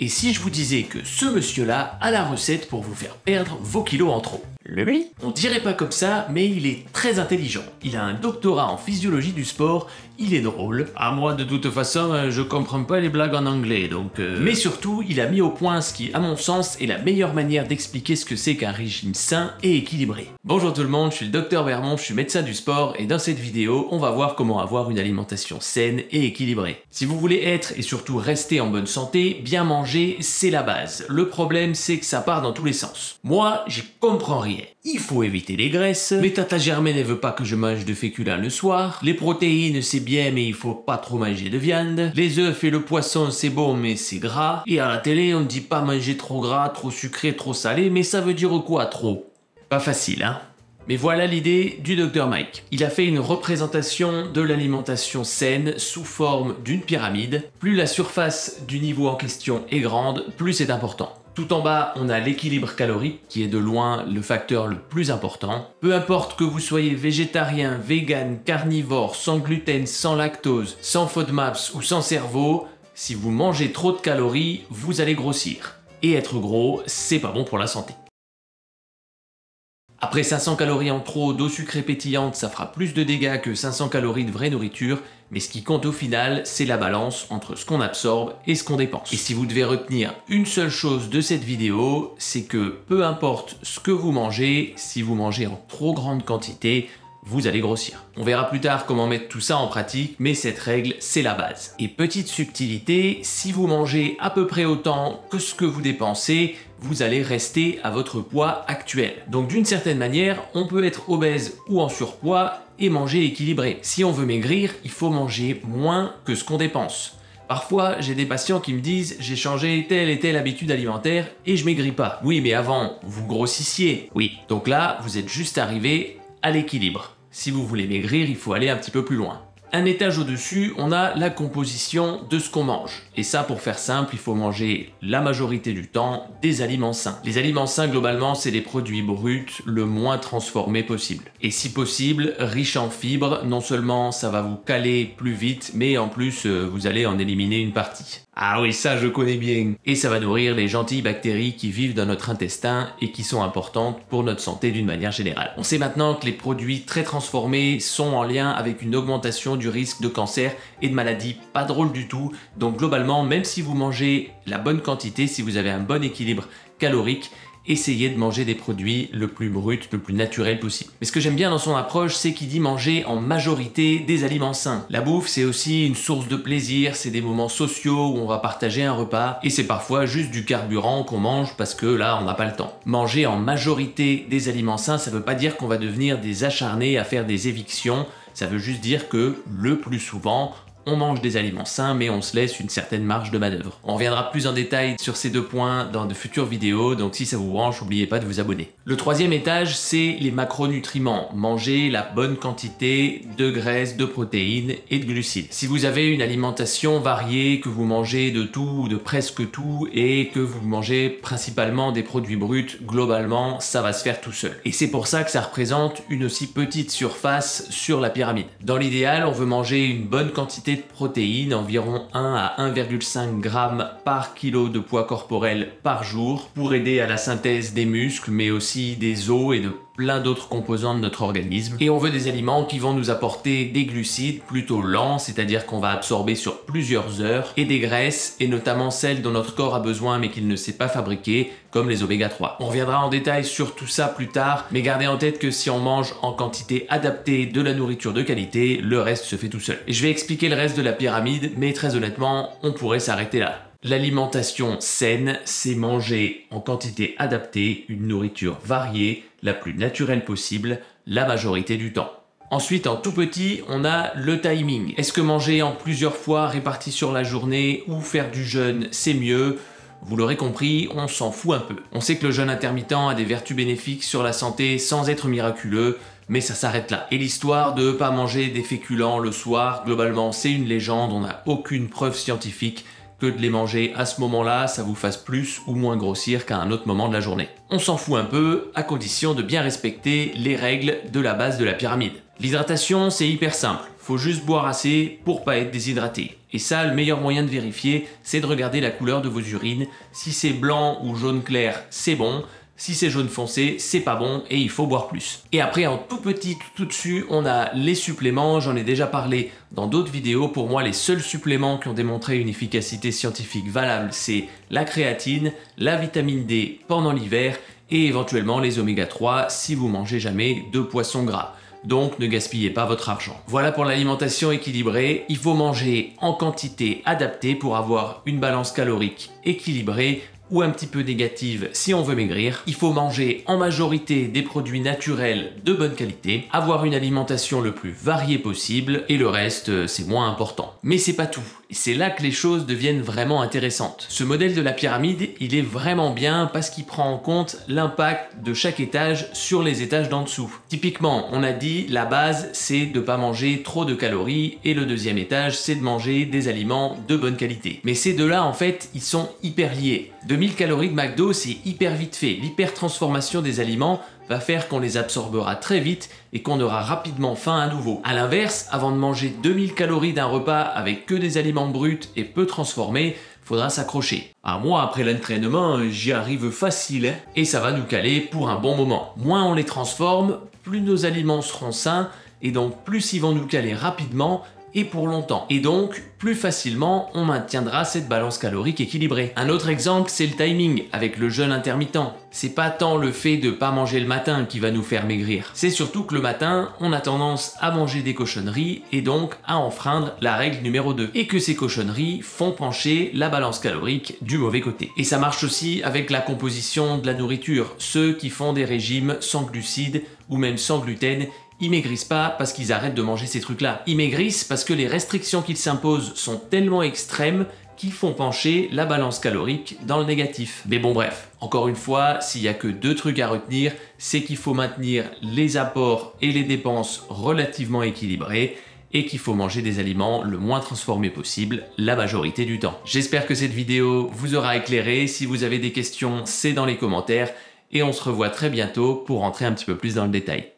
Et si je vous disais que ce monsieur-là a la recette pour vous faire perdre vos kilos en trop? Lui? On dirait pas comme ça, mais il est très intelligent. Il a un doctorat en physiologie du sport, il est drôle. À moi, de toute façon, je comprends pas les blagues en anglais, donc... Mais surtout, il a mis au point ce qui, à mon sens, est la meilleure manière d'expliquer ce que c'est qu'un régime sain et équilibré. Bonjour tout le monde, je suis le docteur Vermont, je suis médecin du sport, et dans cette vidéo, on va voir comment avoir une alimentation saine et équilibrée. Si vous voulez être, et surtout rester en bonne santé, bien manger, c'est la base. Le problème, c'est que ça part dans tous les sens. Moi, j'y comprends rien. Il faut éviter les graisses, mais tata Germaine ne veut pas que je mange de féculents le soir, les protéines c'est bien mais il faut pas trop manger de viande, les œufs et le poisson c'est bon mais c'est gras, et à la télé on dit pas manger trop gras, trop sucré, trop salé, mais ça veut dire quoi trop? Pas facile hein? Mais voilà l'idée du Dr Mike. Il a fait une représentation de l'alimentation saine sous forme d'une pyramide. Plus la surface du niveau en question est grande, plus c'est important. Tout en bas, on a l'équilibre calorique, qui est de loin le facteur le plus important. Peu importe que vous soyez végétarien, vegan, carnivore, sans gluten, sans lactose, sans FODMAPs ou sans cerveau, si vous mangez trop de calories, vous allez grossir. Et être gros, c'est pas bon pour la santé. Après 500 calories en trop d'eau sucrée pétillante, ça fera plus de dégâts que 500 calories de vraie nourriture, mais ce qui compte au final, c'est la balance entre ce qu'on absorbe et ce qu'on dépense. Et si vous devez retenir une seule chose de cette vidéo, c'est que peu importe ce que vous mangez, si vous mangez en trop grande quantité, vous allez grossir. On verra plus tard comment mettre tout ça en pratique, mais cette règle, c'est la base. Et petite subtilité, si vous mangez à peu près autant que ce que vous dépensez, vous allez rester à votre poids actuel. Donc d'une certaine manière, on peut être obèse ou en surpoids et manger équilibré. Si on veut maigrir, il faut manger moins que ce qu'on dépense. Parfois, j'ai des patients qui me disent « j'ai changé telle et telle habitude alimentaire et je maigris pas ». Oui, mais avant, vous grossissiez. Oui. Donc là, vous êtes juste arrivé à l'équilibre. Si vous voulez maigrir, il faut aller un petit peu plus loin. Un étage au-dessus, on a la composition de ce qu'on mange. Et ça, pour faire simple, il faut manger la majorité du temps des aliments sains. Les aliments sains, globalement, c'est des produits bruts le moins transformés possible. Et si possible, riches en fibres, non seulement ça va vous caler plus vite, mais en plus, vous allez en éliminer une partie. Ah oui, ça je connais bien. Et ça va nourrir les gentilles bactéries qui vivent dans notre intestin et qui sont importantes pour notre santé d'une manière générale. On sait maintenant que les produits très transformés sont en lien avec une augmentation du risque de cancer et de maladies pas drôle du tout. Donc globalement, même si vous mangez la bonne quantité, si vous avez un bon équilibre calorique, essayez de manger des produits le plus brut, le plus naturel possible. Mais ce que j'aime bien dans son approche, c'est qu'il dit manger en majorité des aliments sains. La bouffe, c'est aussi une source de plaisir, c'est des moments sociaux où on va partager un repas, et c'est parfois juste du carburant qu'on mange parce que là, on n'a pas le temps. Manger en majorité des aliments sains, ça veut pas dire qu'on va devenir des acharnés à faire des évictions, ça veut juste dire que, le plus souvent, on mange des aliments sains, mais on se laisse une certaine marge de manœuvre. On reviendra plus en détail sur ces deux points dans de futures vidéos, donc si ça vous branche, n'oubliez pas de vous abonner. Le troisième étage, c'est les macronutriments. Manger la bonne quantité de graisses, de protéines et de glucides. Si vous avez une alimentation variée, que vous mangez de tout ou de presque tout, et que vous mangez principalement des produits bruts, globalement, ça va se faire tout seul. Et c'est pour ça que ça représente une aussi petite surface sur la pyramide. Dans l'idéal, on veut manger une bonne quantité de protéines, environ 1 à 1,5 g par kilo de poids corporel par jour, pour aider à la synthèse des muscles, mais aussi des os et de plein d'autres composants de notre organisme. Et on veut des aliments qui vont nous apporter des glucides plutôt lents, c'est-à-dire qu'on va absorber sur plusieurs heures, et des graisses, et notamment celles dont notre corps a besoin mais qu'il ne sait pas fabriquer, comme les oméga 3. On reviendra en détail sur tout ça plus tard, mais gardez en tête que si on mange en quantité adaptée de la nourriture de qualité, le reste se fait tout seul. Et je vais expliquer le reste de la pyramide, mais très honnêtement, on pourrait s'arrêter là. L'alimentation saine, c'est manger en quantité adaptée, une nourriture variée, la plus naturelle possible, la majorité du temps. Ensuite, en tout petit, on a le timing. Est-ce que manger en plusieurs fois répartis sur la journée ou faire du jeûne, c'est mieux? Vous l'aurez compris, on s'en fout un peu. On sait que le jeûne intermittent a des vertus bénéfiques sur la santé sans être miraculeux, mais ça s'arrête là. Et l'histoire de pas manger des féculents le soir, globalement, c'est une légende, on n'a aucune preuve scientifique que de les manger à ce moment-là, ça vous fasse plus ou moins grossir qu'à un autre moment de la journée. On s'en fout un peu, à condition de bien respecter les règles de la base de la pyramide. L'hydratation, c'est hyper simple. Faut juste boire assez pour pas être déshydraté. Et ça, le meilleur moyen de vérifier, c'est de regarder la couleur de vos urines. Si c'est blanc ou jaune clair, c'est bon. Si c'est jaune foncé, c'est pas bon et il faut boire plus. Et après, en tout petit, tout au-dessus, on a les suppléments. J'en ai déjà parlé dans d'autres vidéos. Pour moi, les seuls suppléments qui ont démontré une efficacité scientifique valable, c'est la créatine, la vitamine D pendant l'hiver et éventuellement les oméga 3 si vous mangez jamais de poisson gras. Donc ne gaspillez pas votre argent. Voilà pour l'alimentation équilibrée. Il faut manger en quantité adaptée pour avoir une balance calorique équilibrée ou un petit peu négative si on veut maigrir. Il faut manger en majorité des produits naturels de bonne qualité, avoir une alimentation le plus variée possible et le reste c'est moins important. Mais c'est pas tout. Et c'est là que les choses deviennent vraiment intéressantes. Ce modèle de la pyramide, il est vraiment bien parce qu'il prend en compte l'impact de chaque étage sur les étages d'en dessous. Typiquement, on a dit la base c'est de pas manger trop de calories et le deuxième étage c'est de manger des aliments de bonne qualité. Mais ces deux-là en fait, ils sont hyper liés. 2000 calories de McDo, c'est hyper vite fait. L'hypertransformation des aliments va faire qu'on les absorbera très vite et qu'on aura rapidement faim à nouveau. A l'inverse, avant de manger 2000 calories d'un repas avec que des aliments bruts et peu transformés, faudra s'accrocher. Moi, après l'entraînement, j'y arrive facile, et ça va nous caler pour un bon moment. Moins on les transforme, plus nos aliments seront sains, et donc plus ils vont nous caler rapidement, et pour longtemps. Et donc, plus facilement, on maintiendra cette balance calorique équilibrée. Un autre exemple, c'est le timing avec le jeûne intermittent. C'est pas tant le fait de pas manger le matin qui va nous faire maigrir. C'est surtout que le matin, on a tendance à manger des cochonneries et donc à enfreindre la règle numéro 2. Et que ces cochonneries font pencher la balance calorique du mauvais côté. Et ça marche aussi avec la composition de la nourriture. Ceux qui font des régimes sans glucides ou même sans gluten, ils maigrissent pas parce qu'ils arrêtent de manger ces trucs-là. Ils maigrissent parce que les restrictions qu'ils s'imposent sont tellement extrêmes qu'ils font pencher la balance calorique dans le négatif. Mais bon bref, encore une fois, s'il n'y a que deux trucs à retenir, c'est qu'il faut maintenir les apports et les dépenses relativement équilibrés et qu'il faut manger des aliments le moins transformés possible la majorité du temps. J'espère que cette vidéo vous aura éclairé. Si vous avez des questions, c'est dans les commentaires et on se revoit très bientôt pour rentrer un petit peu plus dans le détail.